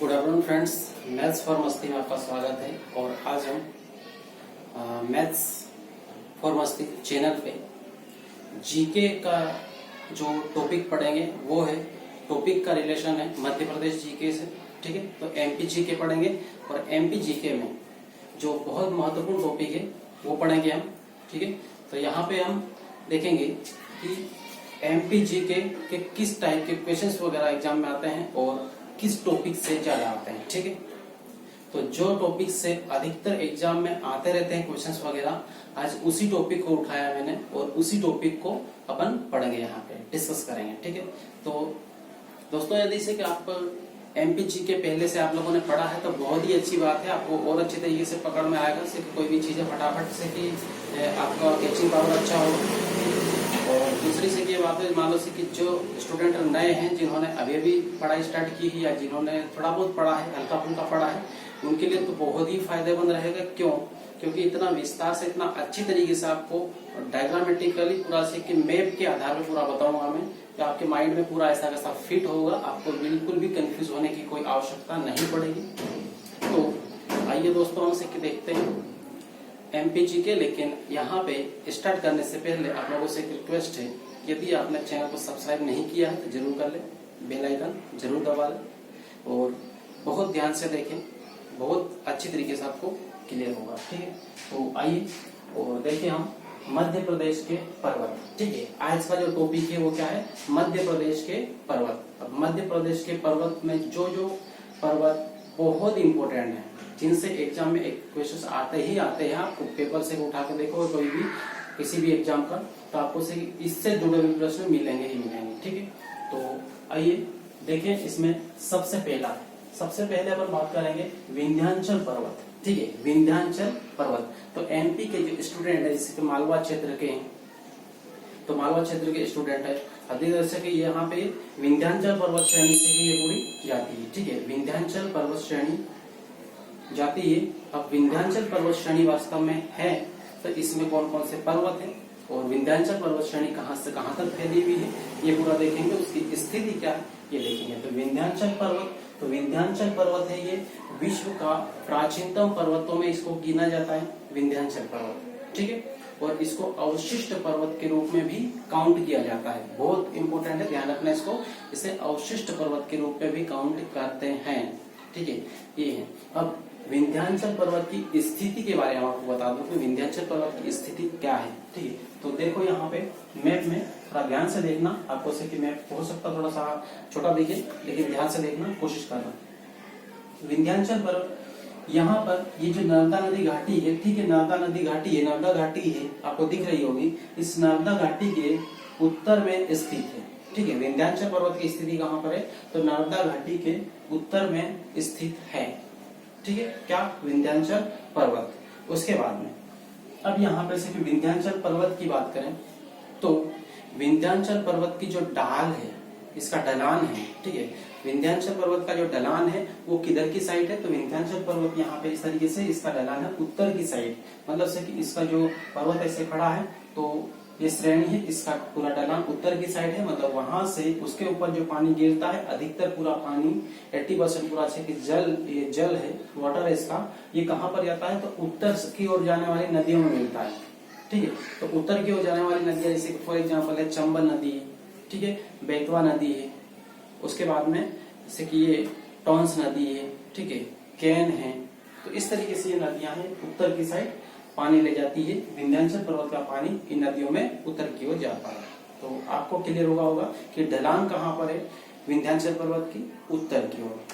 Good afternoon friends, maths for मस्ती में आपका स्वागत है। और आज हम मैथ्स फॉर मस्ती चैनल पे जीके का जो टॉपिक पढ़ेंगे वो है, टॉपिक का रिलेशन है मध्य प्रदेश जीके से। ठीक है, तो एमपी जीके पढ़ेंगे और एमपी जीके में जो बहुत महत्वपूर्ण टॉपिक है वो पढ़ेंगे हम। ठीक है, तो यहाँ पे हम देखेंगे कि एमपी जीके के किस टाइप के क्वेश्चंस वगैरह एग्जाम में आते हैं और किस टॉपिक से ज्यादा आते हैं। ठीक है, तो जो टॉपिक से अधिकतर एग्जाम में आते रहते हैं क्वेश्चंस वगैरह, आज उसी टॉपिक को उठाया मैंने और उसी टॉपिक को अपन पढ़ेंगे, यहाँ पे डिस्कस करेंगे। ठीक है, तो दोस्तों यदि से कि आप एमपी जीके पहले से आप लोगों ने पढ़ा है तो बहुत ही अच्छी बात है, आपको और अच्छी तरीके से पकड़ में आएगा से कोई भी चीजें फटाफट से कि आपका कैचिंग पावर अच्छा हो। और दूसरी से ये बात है, मान लो कि जो स्टूडेंट नए हैं, जिन्होंने अभी अभी पढ़ाई स्टार्ट की है या जिन्होंने थोड़ा बहुत पढ़ा है, हल्का फुल्का पढ़ा है, उनके लिए तो बहुत ही फायदेमंद रहेगा। क्यों? क्योंकि इतना विस्तार से, इतना अच्छी तरीके से आपको डायग्रामेटिकली पूरा से कि मैप के आधार पर पूरा बताऊंगा मैं, कि आपके माइंड में पूरा ऐसा कैसा फिट होगा, आपको बिल्कुल भी कंफ्यूज होने की कोई आवश्यकता नहीं पड़ेगी। तो आइए दोस्तों, हम से देखते हैं एमपी जीके। लेकिन यहाँ पे स्टार्ट करने से पहले आप लोगों से एक रिक्वेस्ट है, यदि आपने चैनल को सब्सक्राइब नहीं किया है तो जरूर कर ले, बेल आइकन जरूर दबा ले और बहुत ध्यान से देखें, बहुत अच्छी तरीके से आपको क्लियर होगा। ठीक है, तो आइए और देखिए हम मध्य प्रदेश के पर्वत। ठीक है, आज का जो टॉपिक है वो क्या है? मध्य प्रदेश के पर्वत। अब मध्य प्रदेश के पर्वत में जो जो पर्वत बहुत इंपॉर्टेंट है, जिनसे एग्जाम में एक क्वेश्चन आते ही आते हैं, आपको पेपर से उठा के देखो कोई भी किसी भी एग्जाम का, तो आपको से इससे जुड़े हुए प्रश्न मिलेंगे ही मिलेंगे। ठीक है, तो आइए देखें। इसमें सबसे पहले अपन बात करेंगे विंध्याचल पर्वत। ठीक है, विंध्याचल पर्वत। तो एमपी के जो स्टूडेंट है, जैसे मालवा क्षेत्र के हैं, तो मालवा क्षेत्र के स्टूडेंट है, जैसे कि यहाँ पे विंध्याचल पर्वत श्रेणी से ये पूरी जाती है। ठीक है, विंध्याचल पर्वत श्रेणी जाती है। अब विंध्याचल पर्वत श्रेणी वास्तव में है तो इसमें कौन कौन से पर्वत है और विंध्याचल पर्वत श्रेणी कहाँ से कहाँ तक फैली हुई है, ये पूरा देखेंगे। उसकी स्थिति क्या है ये देखेंगे। तो विंध्याचल पर्वत, तो विंध्याचल पर्वत है ये विश्व का प्राचीनतम पर्वतों में इसको गिना जाता है, विंध्याचल पर्वत। ठीक है, और इसको अवशिष्ट पर्वत के रूप में भी काउंट किया जाता है। बहुत इंपॉर्टेंट है, ध्यान रखना इसको, इसे अवशिष्ट पर्वत के रूप में भी काउंट करते हैं। ठीक है, ये है। अब विंध्याचल पर्वत की स्थिति के बारे में आपको बता दूं कि विंध्याचल पर्वत की स्थिति क्या है। ठीक है, तो देखो यहाँ पे मैप में थोड़ा ध्यान से देखना, आपको से कि मैप हो सकता थोड़ा सा छोटा दिखे, लेकिन ध्यान से देखना कोशिश करना। विंध्याचल पर्वत, यहाँ पर ये जो नर्मदा नदी घाटी है, ठीक है, नर्मदा नदी घाटी है, नर्मदा घाटी है, आपको दिख रही होगी। इस नर्मदा घाटी के उत्तर में स्थित है। ठीक है, विंध्याचल पर्वत की स्थिति कहाँ पर है? तो नर्मदा घाटी के उत्तर में स्थित है। ठीक है, क्या? विंध्याचल पर्वत। उसके बाद में अब यहाँ पे से विंध्याचल पर्वत की बात करें तो विंध्याचल पर्वत की जो ढाल है, इसका ढलान है। ठीक है, विंध्याचल पर्वत का जो ढलान है वो किधर की साइड है? तो विंध्याचल पर्वत यहाँ पे इस तरीके से इसका ढलान है उत्तर की साइड, मतलब से कि इसका जो पर्वत ऐसे खड़ा है तो ये श्रेणी है, इसका पूरा ढलान उत्तर की साइड है, मतलब वहां से उसके ऊपर जो पानी गिरता है, अधिकतर पूरा पानी 80% पूरा कि जल, ये जल है, वाटर है इसका, ये कहाँ पर जाता है? तो उत्तर की ओर जाने वाली नदियों में मिलता है। ठीक है, तो उत्तर की ओर जाने वाली नदियां जैसे फॉर एग्जाम्पल है चंबल नदी, ठीक है, बेतवा नदी है, उसके बाद में जैसे कि ये टॉन्स नदी है, ठीक है, कैन है। तो इस तरीके से ये नदियां हैं, उत्तर की साइड पानी ले जाती है। विंध्याचल पर्वत का पानी इन नदियों में उत्तर की ओर जाता है। तो आपको क्लियर होगा कि ढलान कहाँ पर है? विंध्याचल पर्वत की उत्तर की ओर।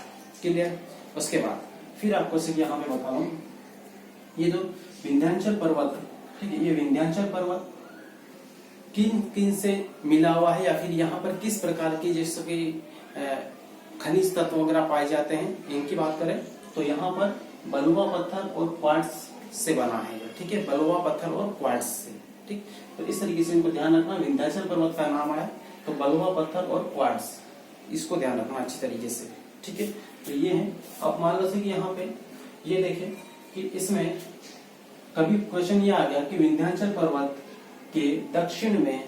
क्लियर? उसके बाद फिर आपको यहाँ पे बता दूं, ये जो विंध्याचल पर्वत, ठीक है, ये विंध्याचल पर्वत किन किन से मिला हुआ है या फिर यहाँ पर किस प्रकार की जैसे कि खनिज तत्व वगैरह पाए जाते हैं, इनकी बात करें तो यहाँ पर बलुआ पत्थर और क्वार्ट्ज से बना है। ठीक है, बलुआ पत्थर और क्वार्ट्ज से। ठीक, तो इस तरीके से इनको ध्यान रखना। विंध्याचल पर्वत का नाम आया तो बलुआ पत्थर और क्वार्ट्ज, इसको ध्यान रखना अच्छी तरीके से। ठीक है, तो ये है। अब मान लो कि यहाँ पे ये देखें कि इसमें कभी क्वेश्चन ये आ गया कि विंध्याचल पर्वत के दक्षिण में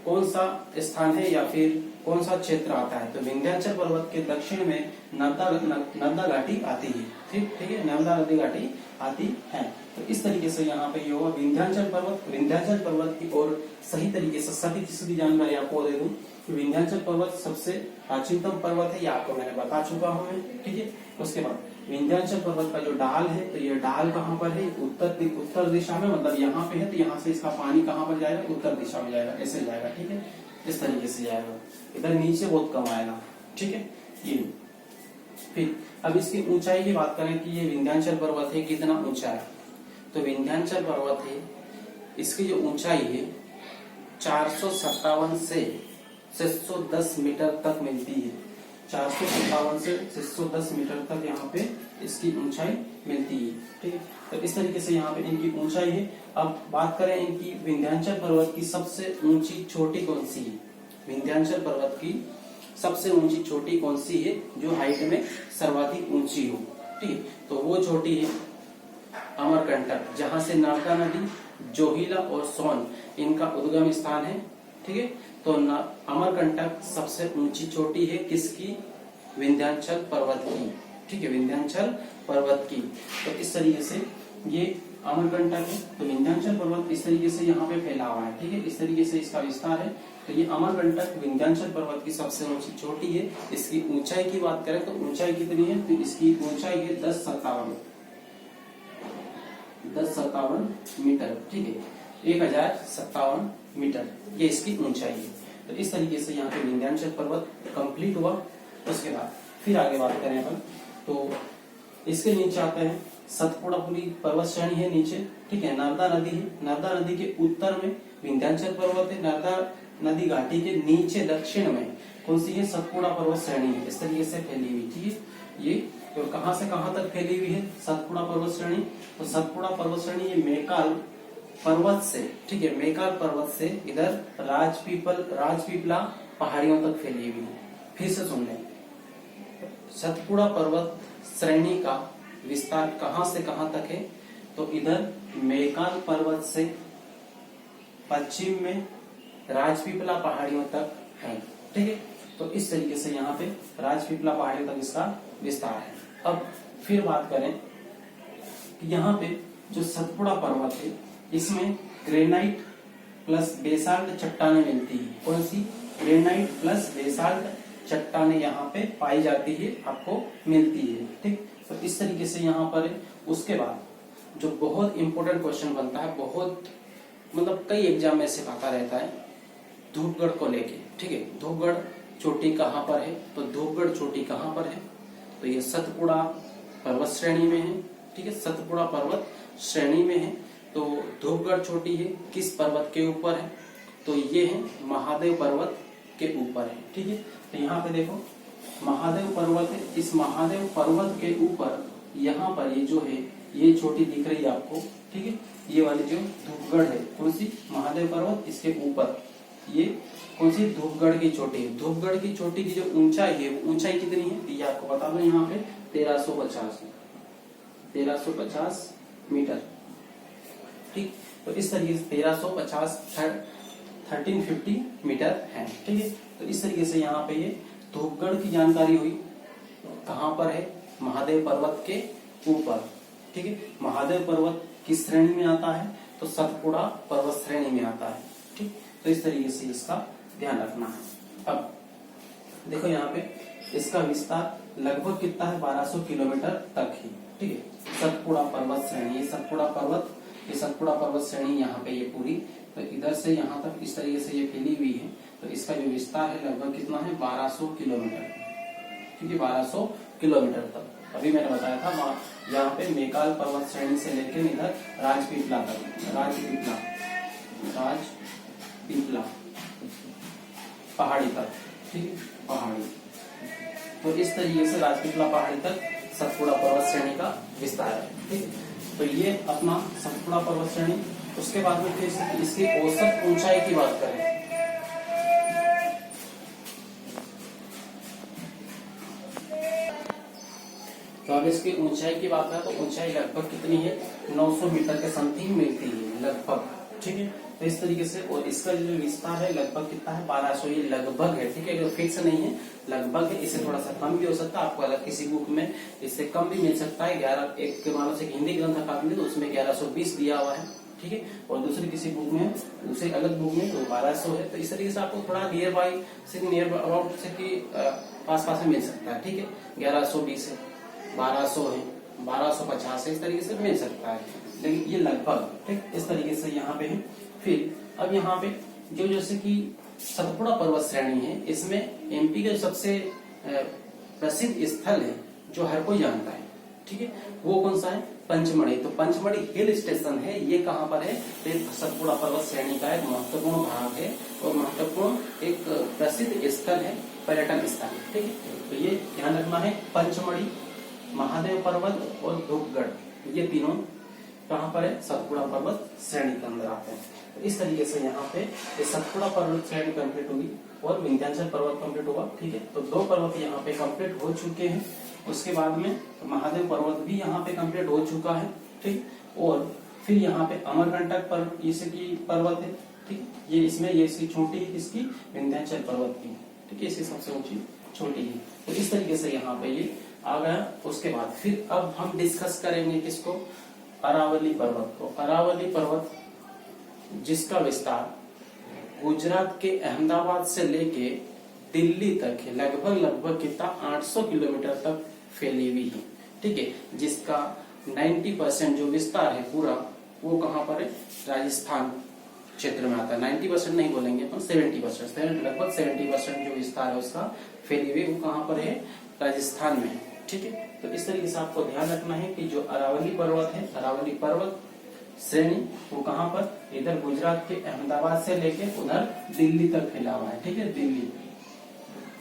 कौन सा स्थान है या फिर कौन सा क्षेत्र आता है? तो विंध्याचल पर्वत के दक्षिण में नर्मदा घाटी आती है। ठीक है, नर्मदा नदी घाटी आती है। तो इस तरीके से यहाँ पे ये होगा विंध्याचल पर्वत की और सही तरीके से सीधी जानकारी आपको दे दूं, विंध्याचल पर्वत सबसे प्राचीनतम पर्वत है, ये आपको मैंने बता चुका हूँ मैं। ठीक है, उसके बाद विंध्याचल पर्वत का जो ढाल है, तो ये ढाल कहाँ पर है? उत्तर दिशा में, मतलब यहाँ पे है, तो यहाँ से इसका पानी कहाँ पर जाएगा? उत्तर दिशा में जाएगा, ऐसे जाएगा। ठीक है, इस तरीके से जाएगा, इधर नीचे बहुत कम आएगा। ठीक है, ये फिर अब इसकी ऊंचाई की बात करें कि ये विंध्याचल पर्वत है, कितना ऊंचा है? तो विंध्याचल पर्वत है, इसकी जो ऊंचाई है 457 से 610 मीटर तक मिलती है। 457 से 610 मीटर तक यहाँ पे इसकी ऊंचाई मिलती है। ठीक है, तो इस तरीके से यहाँ पे इनकी ऊंचाई है। अब बात करें इनकी विंध्याचल पर्वत की सबसे ऊंची चोटी कौन सी है? विंध्याचल पर्वत की सबसे ऊंची चोटी कौन सी है जो हाइट में सर्वाधिक ऊंची हो? ठीक है, तो वो चोटी है अमरकंटक, जहां से नर्मदा नदी, जोहिला और सोन इनका उद्गम स्थान है। ठीक है, तो अमरकंटक सबसे ऊंची चोटी है किसकी? विंध्याचल पर्वत की। ठीक है, विंध्याचल पर्वत की। तो इस तरीके से ये अमरकंटक है, तो विंध्याचल पर्वत इस तरीके से यहाँ पे फैला हुआ है। ठीक है, इस तरीके से इसका विस्तार है। तो ये अमरकंटक विंध्याचल पर्वत की सबसे ऊंची चोटी है। इसकी ऊंचाई की बात करें तो ऊंचाई कितनी है? तो इसकी ऊंचाई है 1057 मीटर। ठीक है, 1057 मीटर ये इसकी ऊंचाई है। तो इस तरीके से यहाँ पे विंध्याचल पर्वत कंप्लीट हुआ। उसके बाद फिर आगे बात करें अपन, तो इसके नीचे आते हैं सतपुड़ा पूरी पर्वत श्रेणी है नीचे। ठीक है, नर्मदा नदी है, नर्मदा नदी के उत्तर में विंध्याचल पर्वत है, नर्मदा नदी घाटी के नीचे दक्षिण में कौन सी है? सतपुड़ा पर्वत श्रेणी है, इस तरीके से फैली हुई। ठीक है, ये तो कहां से कहां तक फैली हुई है सतपुड़ा पर्वत श्रेणी? तो सतपुड़ा पर्वत श्रेणी ये मेकाल पर्वत से, ठीक है, मेकाल पर्वत से इधर राजपीपला पहाड़ियों तक फैली हुई है। फिर से सुन लें, सतपुड़ा पर्वत श्रेणी का विस्तार कहां से कहां तक है? तो इधर मेकाल पर्वत से पश्चिम में राजपीपला पहाड़ियों तक है। ठीक है, तो इस तरीके से यहाँ पे राजपीपला पहाड़ियों तक इसका विस्तार है। अब फिर बात करें कि यहाँ पे जो सतपुड़ा पर्वत है, इसमें ग्रेनाइट प्लस बेसाल्ट चट्टानें मिलती है। कौन सी? ग्रेनाइट प्लस बेसाल्ट चट्टानें यहाँ पे पाई जाती है, आपको मिलती है। ठीक, तो इस तरीके से यहाँ पर है। उसके बाद जो बहुत इंपॉर्टेंट क्वेश्चन बनता है, बहुत मतलब कई एग्जाम में से आता रहता है, धूपगढ़ को लेके। ठीक है, धूपगढ़ चोटी कहाँ पर है? तो धूपगढ़ चोटी कहाँ पर है? तो ये सतपुड़ा पर्वत श्रेणी में है। ठीक है, सतपुड़ा पर्वत श्रेणी में है। तो धूपगढ़ चोटी है किस पर्वत के ऊपर है? तो ये है महादेव पर्वत के ऊपर है। ठीक है, तो यहाँ पे देखो महादेव पर्वत है, इस महादेव पर्वत के ऊपर यहाँ पर ये जो है ये चोटी दिख रही है आपको। ठीक है, ये वाली जो धूपगढ़ है, कौन सी? महादेव पर्वत, इसके ऊपर ये कौन सी? धूपगढ़ की चोटी है। धूपगढ़ की चोटी की जो ऊंचाई है, वो ऊंचाई कितनी है? ये आपको बता दो, यहाँ पे 1350 मीटर। ठीक, तो इस तरीके से 1350 मीटर है। ठीक है, तो इस तरीके से यहाँ पे ये धूपगढ़ की जानकारी हुई। कहाँ पर है? महादेव पर्वत के ऊपर। ठीक है, महादेव पर्वत किस श्रेणी में आता है? तो सतपुड़ा पर्वत श्रेणी में आता है। ठीक, तो इस तरीके से इसका ध्यान रखना है। अब देखो यहाँ पे इसका विस्तार लगभग कितना है? 1200 किलोमीटर तक है। ठीक है, सतपुड़ा पर्वत श्रेणी, ये सतपुड़ा पर्वत श्रेणी यहाँ पे ये पूरी, तो इधर से यहाँ तक इस तरीके से ये फैली हुई है। तो इसका जो विस्तार है लगभग कितना है? 1200 किलोमीटर। ठीक है, 1200 किलोमीटर तक। अभी मैंने बताया था यहाँ पे मेकाल पर्वत श्रेणी से लेकर इधर राजपीपला तक, राजपीपला पहाड़ी तक। ठीक है, पहाड़ी, तो इस तरीके से राजपीपला पहाड़ी तक सतपुड़ा पर्वत श्रेणी का विस्तार है। ठीक, तो ये अपना सतपुड़ा पर्वत श्रेणी। उसके बाद में फिर इसकी औसत ऊंचाई की बात करें, तो अब इसकी ऊंचाई की बात करें तो ऊंचाई लगभग कितनी है? 900 मीटर के समथिंग मिलती है लगभग। ठीक है, तो इस तरीके से, और इसका जो विस्तार है लगभग कितना है 1200, ये लगभग है, ठीक है, अगर फिक्स नहीं है, लगभग है, इससे थोड़ा सा कम भी हो सकता है, आपको अलग किसी बुक में इससे कम भी मिल सकता है। 11 एक मानो से हिंदी ग्रंथ अकादमी तो उसमें 1120 दिया हुआ है, ठीक है, और दूसरी किसी बुक में, दूसरी अलग बुक में तो 1200 है। तो इस तरीके से आपको थोड़ा नियर बाई से, नियर अबाउट से कि पास पास में मिल सकता है, ठीक है, 1120 है, 1200 है, 1250 है, इस तरीके से मिल सकता है, लेकिन ये लगभग, ठीक, इस तरीके से यहाँ पे है। फिर अब यहाँ पे जो जैसे कि सतपुड़ा पर्वत श्रेणी है, इसमें एमपी का सबसे प्रसिद्ध स्थल है जो हर कोई जानता है, ठीक है, वो कौन सा है, पंचमढ़ी। तो पंचमढ़ी हिल स्टेशन है, ये कहाँ पर है, ये सतपुड़ा पर्वत श्रेणी का एक महत्वपूर्ण भाग है और महत्वपूर्ण एक प्रसिद्ध स्थल है, पर्यटन स्थल, ठीक है। तो ये ध्यान रखना है, पंचमढ़ी, महादेव पर्वत और धूपगढ़, ये तीनों कहाँ पर है, सतपुड़ा पर्वत श्रेणी के अंदर आते हैं। तो इस तरीके से यहाँ पे ये सतपुड़ा पर्वत श्रेणी कंप्लीट होगी और विंध्याचल पर्वत कंप्लीट होगा, ठीक है। तो 2 पर्वत यहाँ पे कंप्लीट हो चुके हैं। उसके बाद में महादेव पर्वत भी यहाँ पे कंप्लीट हो चुका है, ठीक, और फिर यहाँ पे अमरकंटक पर्वत, जैसे की पर्वत है, ठीक, ये इसमें ये इसकी छोटी है, इसकी विंध्याचल पर्वत की, ठीक है, इसकी सबसे ऊंची छोटी है। तो इस तरीके से यहाँ पे ये आ गया। उसके बाद फिर अब हम डिस्कस करेंगे किसको, अरावली पर्वत को। अरावली पर्वत जिसका विस्तार गुजरात के अहमदाबाद से लेके दिल्ली तक है, लगभग कितना 800 किलोमीटर तक फैली हुई है, ठीक है, जिसका 90% जो विस्तार है पूरा वो कहाँ पर है, राजस्थान क्षेत्र में आता है। 90% नहीं बोलेंगे अपन, 70%, लगभग 70% जो विस्तार है उसका फैली हुई, वो कहाँ पर है, राजस्थान में, ठीक है। तो इस तरीके से आपको ध्यान रखना है कि जो अरावली पर्वत है, अरावली पर्वत श्रेणी, वो कहाँ पर, इधर गुजरात के अहमदाबाद से लेके उधर दिल्ली तक फैला हुआ है, ठीक है, दिल्ली,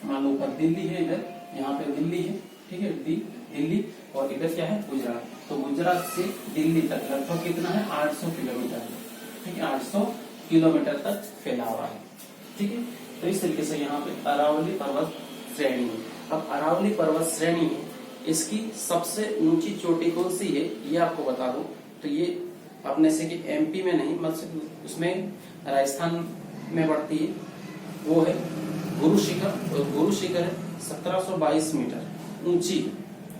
मान लो ऊपर दिल्ली है, इधर यहाँ पे दिल्ली है, ठीक है, दिल्ली, और इधर क्या है, गुजरात। तो गुजरात से दिल्ली तक लगभग कितना है, 800 किलोमीटर, ठीक है, 800 किलोमीटर तक फैला हुआ है, ठीक है। तो इस तरीके से यहाँ पे अरावली पर्वत श्रेणी है। अब अरावली पर्वत श्रेणी है, इसकी सबसे ऊंची चोटी कौन सी है, ये आपको बता दूं। तो ये अपने से कि एमपी में नहीं, मतलब उसमें राजस्थान में पड़ती है, वो है गुरु शिखर। और गुरु शिखर है 1722 मीटर ऊंची,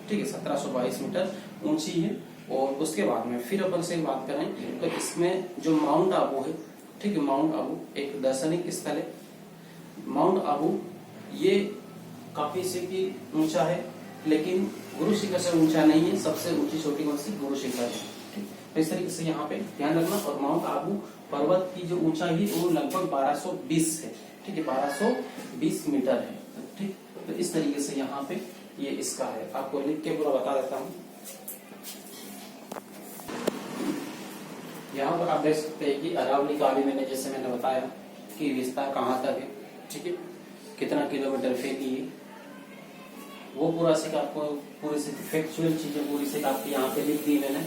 ठीक है, 1722 मीटर ऊंची है। और उसके बाद में फिर अपन से बात करें तो इसमें जो माउंट आबू है, ठीक है, माउंट आबू एक दार्शनिक स्थल है। माउंट आबू ये काफी से की ऊंचा है, लेकिन गुरु शिखर से ऊंचा नहीं है। सबसे ऊंची चोटी कौन सी, गुरु शिखर है, ठीक। तो इस तरीके से यहाँ पे ध्यान रखना। और माउंट आबू पर्वत की जो ऊंचाई है वो लगभग 1220 है, ठीक है, 1220 मीटर है, ठीक। तो इस तरीके से यहाँ पे ये इसका है, आपको लिख के पूरा बता देता हूँ। यहाँ पर आप देख सकते हैं कि अरावली का अभी जैसे मैंने बताया कि विस्तार कहाँ तक है, ठीक है, कितना किलोमीटर फैली है, वो पूरा से आपको पूरी से फैक्चुअल चीजें पूरी से आपकी यहाँ पे लिख दी मैंने।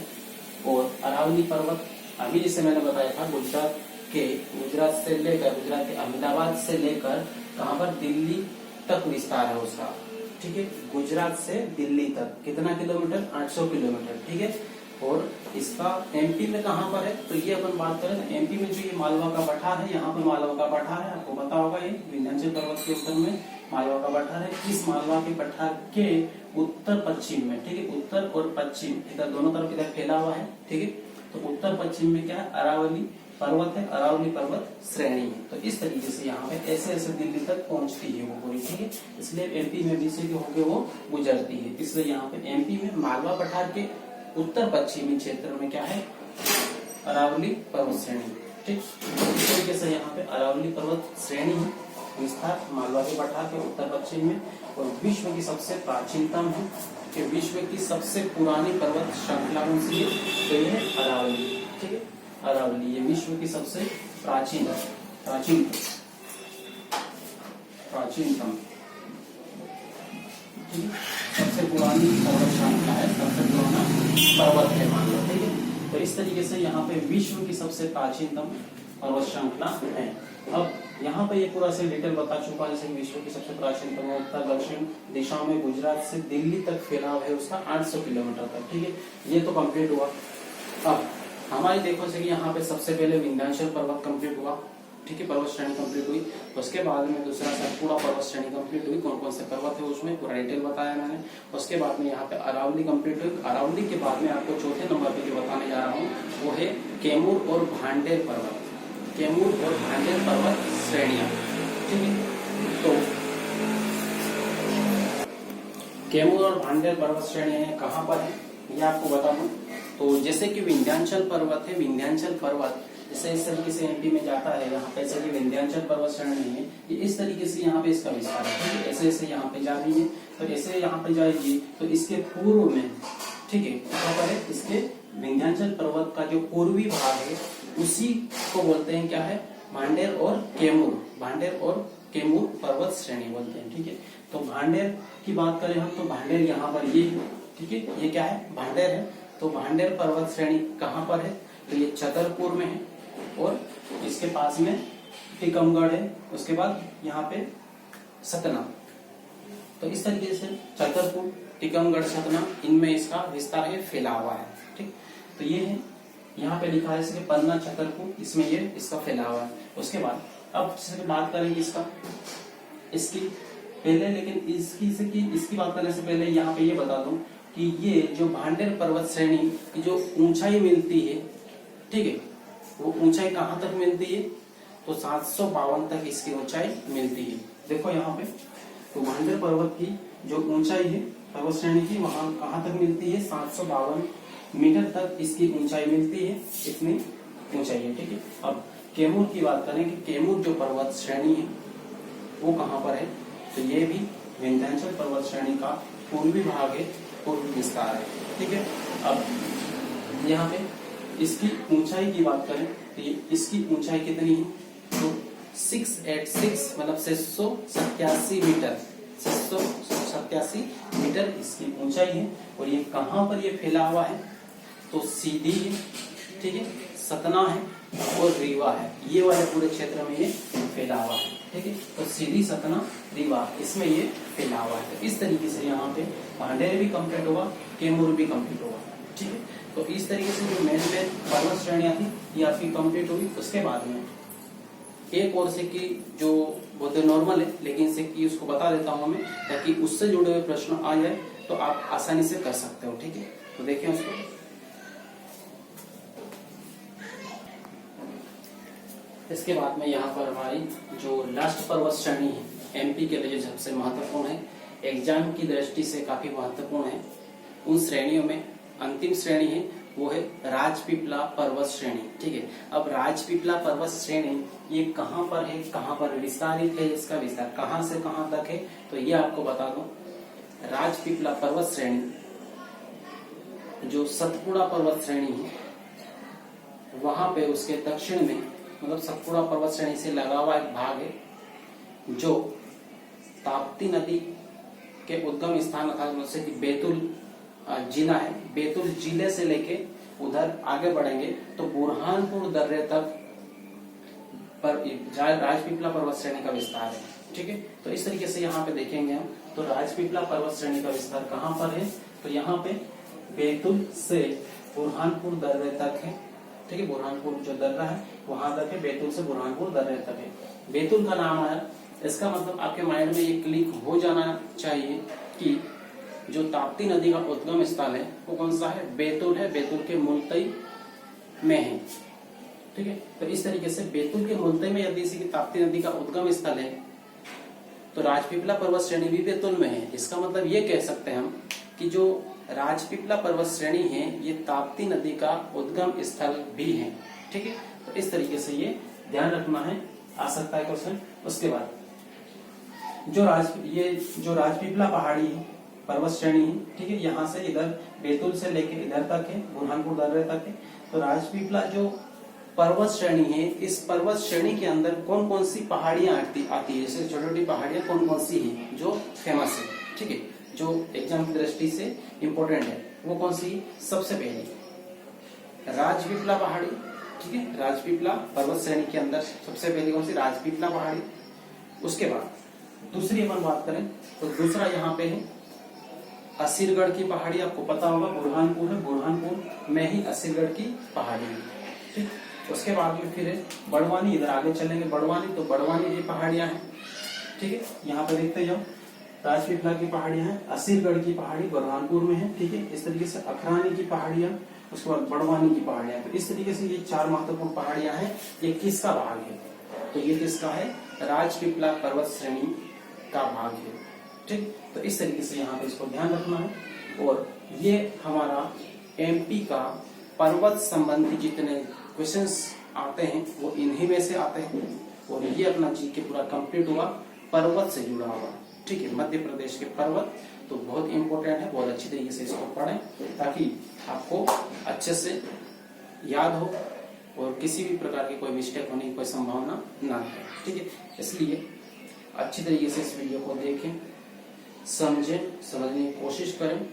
और अरावली पर्वत अभी जैसे मैंने बताया था, गुजरात से लेकर, गुजरात के अहमदाबाद से लेकर कहाँ पर, दिल्ली तक विस्तार है उसका, ठीक है, गुजरात से दिल्ली तक कितना किलोमीटर, 800 किलोमीटर, ठीक है। और इसका एमपी में कहाँ पर है, तो ये अपन बात करें तो एमपी में जो ये मालवा का पठार है, यहाँ पर मालवा का पठार है, आपको पता होगा, ये विंध्याचल पर्वत के उत्तर में मालवा का पठार है। इस मालवा के पठार के उत्तर पश्चिम में, ठीक है, उत्तर और पश्चिम इधर दोनों तरफ इधर फैला हुआ है, ठीक है। तो उत्तर पश्चिम में क्या है, अरावली पर्वत है, अरावली पर्वत श्रेणी है। तो इस तरीके से यहाँ पे ऐसे ऐसे दिल्ली तक पहुंचती है वो पूरी, ठीक है। इसलिए एमपी में भी से होके वो गुजरती है, इसलिए यहाँ पे एमपी में मालवा पठार के उत्तर पश्चिमी क्षेत्र में क्या है, अरावली पर्वत श्रेणी, ठीक। इस तरीके से यहाँ पे अरावली पर्वत श्रेणी है, विस्तार मालवा के पठार के उत्तर पश्चिम में, और विश्व की सबसे प्राचीनतम है कि विश्व की सबसे पुरानी पर्वत श्रृंखला कौन सी है, तो ये है अरावली, ठीक है, अरावली ये विश्व की सबसे प्राचीनतम सबसे पुरानी पर्वत श्रृंखला है, सबसे पुराना पर्वत है मान लो, ठीक है। तो इस तरीके से यहाँ पे विश्व की सबसे प्राचीनतम पर्वत श्रृंखला है। अब यहाँ पे ये पूरा से डिटेल बता चुका, जैसे विश्व की सबसे प्राचीनतम उत्तर दक्षिण दिशाओं में गुजरात से दिल्ली तक फैला है उसका 800 किलोमीटर तक, ठीक है, ये तो कंप्लीट हुआ। अब हमारी देखो से कि यहाँ पे सबसे पहले विंध्याचल पर्वत कंप्लीट हुआ, ठीक है, पर्वत श्रेणी कंप्लीट हुई। उसके बाद में दूसरा सतपुड़ा पर्वत श्रेणी कंप्लीट हुई, कौन कौन से पर्वत है उसमें पूरा डिटेल बताया मैंने। उसके बाद में यहाँ पे अरावली कंप्लीट हुई। अरावली के बाद में आपको चौथे नंबर पे जो बताने जा रहा हूँ वो है कैमूर और भांडेर पर्वत, कैमूर और भांडेर पर्वत श्रेणियां, ठीक है। तो कैमूर और भांडेर पर्वत श्रेणियां कहाँ पर है ये आपको बता दूं। तो जैसे कि विंध्याचल पर्वत है, विंध्याचल पर्वत जैसे इस तरीके से एमपी में जाता है, यहाँ पे ऐसे विंध्याचल पर्वत श्रेणी है, ये इस तरीके से यहाँ पे इसका विस्तार है, ऐसे ऐसे यहाँ पे जा रही है। तो ऐसे यहाँ पे जाएगी तो इसके पूर्व में, ठीक है, कहाँ पर है, इसके विंध्याचल पर्वत का जो पूर्वी भाग है उसी को बोलते हैं क्या है, भांडेर और कैमूर, भांडेर और कैमूर पर्वत श्रेणी बोलते हैं, ठीक है। तो भांडेर की बात करें हम तो भांडेर यहाँ पर ये, ठीक है, ये क्या है, भांडेर है। तो भांडेर पर्वत श्रेणी कहाँ पर है, तो ये छतरपुर में है और इसके पास में टीकमगढ़ है, उसके बाद यहाँ पे सतना। तो इस तरीके से छतरपुर, टीकमगढ़, सतना, इनमें इसका विस्तार है, फैला हुआ है, ठीक। तो ये है, यहाँ पे लिखा है इसके पन्ना छतरपुर, इसमें ये इसका फैला हुआ है। उसके बाद अब बात करेंगे इसकी पहले, लेकिन इसकी बात करने से पहले यहाँ पे ये बता दूं कि ये जो भांडेर पर्वत श्रेणी की जो ऊंचाई मिलती है, ठीक है, वो ऊंचाई कहाँ तक मिलती है, तो 752 तक इसकी ऊंचाई मिलती है। देखो यहाँ पे, तो भांडेर पर्वत की जो ऊंचाई है पर्वत श्रेणी की, वहां कहाँ तक मिलती है, 752 मीटर तक इसकी ऊंचाई मिलती है, इतनी ऊंचाई है, ठीक है। अब कैमूर की बात करें कि कैमूर जो पर्वत श्रेणी है वो कहाँ पर है, तो ये भी विंध्याचल पर्वत श्रेणी का पूर्वी भाग है, पूर्वी विस्तार है, ठीक है। अब यहाँ पे इसकी ऊंचाई की बात करें तो ये इसकी ऊंचाई कितनी है, तो 686 मतलब 687 मीटर, 687 मीटर इसकी ऊंचाई है। और ये कहाँ पर ये फैला हुआ है, तो सीधी है, ठीक है, सतना है और रीवा है, ये वाले पूरे क्षेत्र में ये फैला हुआ है, ठीक है। तो सीधी, सतना, रीवा, इसमें ये फैला हुआ है। तो इस तरीके से यहाँ पे भांडेर भी कंप्लीट होगा, कैमूर भी कंप्लीट होगा, ठीक है। तो इस तरीके से जो मेन पर्वत श्रेणियां थी ये आपकी कंप्लीट होगी। उसके बाद में एक और से की जो बहुत नॉर्मल है, लेकिन से की उसको बता देता हूँ मैं, ताकि उससे जुड़े हुए प्रश्न आ जाए तो आप आसानी से कर सकते हो, ठीक है। तो देखिए उसको, इसके बाद में यहाँ पर हमारी जो लास्ट पर्वत श्रेणी है एमपी के लिए सबसे महत्वपूर्ण है, एग्जाम की दृष्टि से काफी महत्वपूर्ण है, उन श्रेणियों में अंतिम श्रेणी है वो है राजपीपला पर्वत श्रेणी, ठीक है। अब राजपीपला पर्वत श्रेणी ये कहाँ पर है, कहाँ पर विस्तारित है, इसका विस्तार कहाँ से कहाँ तक है, तो ये आपको बता दूं। राजपीपला पर्वत श्रेणी जो सतपुड़ा पर्वत श्रेणी है वहां पे उसके दक्षिण में, मतलब सतपुड़ा पर्वत श्रेणी से लगा हुआ एक भाग है जो ताप्ती नदी के उद्गम स्थान अर्थात जैसे कि बैतूल जिला है, बैतूल जिले से लेके उधर आगे बढ़ेंगे तो बुरहानपुर दर्रे तक पर राजपीपला पर्वत श्रेणी का विस्तार है, ठीक है। तो इस तरीके से यहाँ पे देखेंगे हम, तो राजपीपला पर्वत श्रेणी का विस्तार कहाँ पर है, तो यहाँ पे बैतूल से बुरहानपुर दर्रे तक है, ठीक है। बुरहानपुर जो दर्रा है वहां तक है, बैतूल से बुरहानपुर दर्रे तक है। बैतूल का नाम आया, इसका मतलब आपके माइंड में ये क्लिक हो जाना चाहिए कि जो ताप्ती नदी का उद्गम स्थल है वो कौन सा है, बैतूल है, बैतूल के मुल्तई में है, ठीक है। तो इस तरीके से बैतूल के मुल्तई में यदि इसी की ताप्ती नदी का उद्गम स्थल है तो राजपीपला पर्वत श्रेणी भी बैतूल में है। इसका मतलब ये कह सकते हैं हम कि जो राजपीपला पर्वत श्रेणी है ये ताप्ती नदी का उद्गम स्थल भी है, ठीक है। तो इस तरीके से ये ध्यान रखना है, आ सकता है क्वेश्चन। उसके बाद जो राजपीपला पहाड़ी पर्वत श्रेणी है, ठीक है, यहाँ से इधर बैतूल से लेके इधर तक है, बुरहानपुर दर्रे तक है। तो राजपीपला जो पर्वत श्रेणी है, इस पर्वत श्रेणी के अंदर कौन कौन सी पहाड़ियां आती है, जैसे छोटी छोटी पहाड़ियां कौन कौन सी है जो फेमस है, ठीक है, जो एग्जाम की दृष्टि से इम्पोर्टेंट है, वो कौन सी, सबसे पहले राजपीपला पहाड़ी, ठीक है, राजपीपला पर्वत श्रेणी के अंदर सबसे पहले कौन सी, राजपीपला पहाड़ी। उसके बाद दूसरी अपन बात करें तो दूसरा यहाँ पे है असीरगढ़ की पहाड़ी आपको पता होगा, बुरहानपुर है, बुरहानपुर में ही असीरगढ़ की पहाड़ी है। ठीक, उसके बाद में फिर है बड़वानी, इधर आगे चलेंगे बड़वानी, तो बड़वानी की पहाड़ियां हैं। ठीक है, यहाँ पे देखते जाओ, राजपीपला की पहाड़ियां हैं, असीरगढ़ की पहाड़ी बुरहानपुर में है। ठीक है, इस तरीके से अखरानी की पहाड़ियां, उसके बाद बड़वानी की पहाड़ियां। तो इस तरीके से ये 4 महत्वपूर्ण पहाड़ियां हैं। ये किसका भाग है? तो ये किसका है? राजपीपला पर्वत श्रेणी का भाग है। ठीक, तो इस तरीके से यहाँ पे इसको ध्यान रखना है। और ये हमारा एमपी का पर्वत संबंधी जितने क्वेश्चंस आते हैं वो इन्हीं में से आते हैं। और ये अपना जीके पूरा कंप्लीट हुआ पर्वत से जुड़ा हुआ। ठीक है, मध्य प्रदेश के पर्वत तो बहुत इंपॉर्टेंट है, बहुत अच्छी तरीके से इसको पढ़ें ताकि आपको अच्छे से याद हो और किसी भी प्रकार की कोई मिस्टेक होने की कोई संभावना ना है। ठीक है, इसलिए अच्छी तरीके से इस वीडियो को देखें, समझें, समझने की कोशिश करें।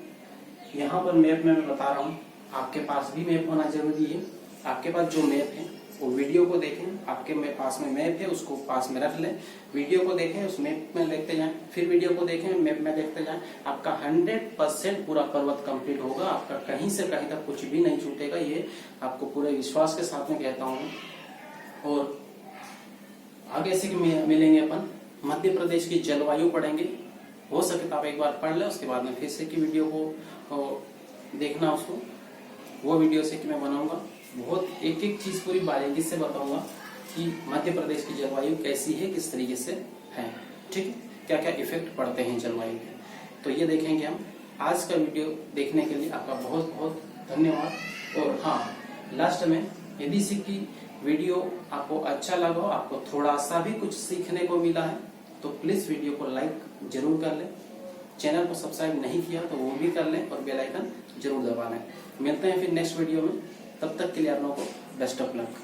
यहाँ पर मैप में मैं बता रहा हूँ, आपके पास भी मैप होना जरूरी है। आपके पास जो मैप है वो वीडियो को देखें, आपके पास में मैप है उसको पास में रख लें, वीडियो को देखें, उस मैप में देखते जाएं, फिर वीडियो को देखें, मैप में देखते जाएं। आपका 100% पूरा पर्वत कंप्लीट होगा, आपका कहीं से कहीं तक कुछ भी नहीं छूटेगा। ये आपको पूरे विश्वास के साथ में कहता हूँ। और आगे से मिलेंगे अपन मध्य प्रदेश की जलवायु पढ़ेंगे। हो सके तो आप एक बार पढ़ लें, उसके बाद में फिर से की वीडियो को देखना, उसको वो वीडियो से कि मैं बनाऊंगा, बहुत एक एक चीज पूरी बारीकी से बताऊंगा कि मध्य प्रदेश की जलवायु कैसी है, किस तरीके से है। ठीक है, क्या क्या इफेक्ट पड़ते हैं जलवायु के, तो ये देखेंगे हम। आज का वीडियो देखने के लिए आपका बहुत बहुत धन्यवाद। और हाँ, लास्ट में यदि से की वीडियो आपको अच्छा लगा, आपको थोड़ा सा भी कुछ सीखने को मिला है, तो प्लीज वीडियो को लाइक जरूर कर लें। चैनल को सब्सक्राइब नहीं किया तो वो भी कर लें और बेल आइकन जरूर दबा लें। मिलते हैं फिर नेक्स्ट वीडियो में, तब तक के लिए आप लोगों को बेस्ट ऑफ लक।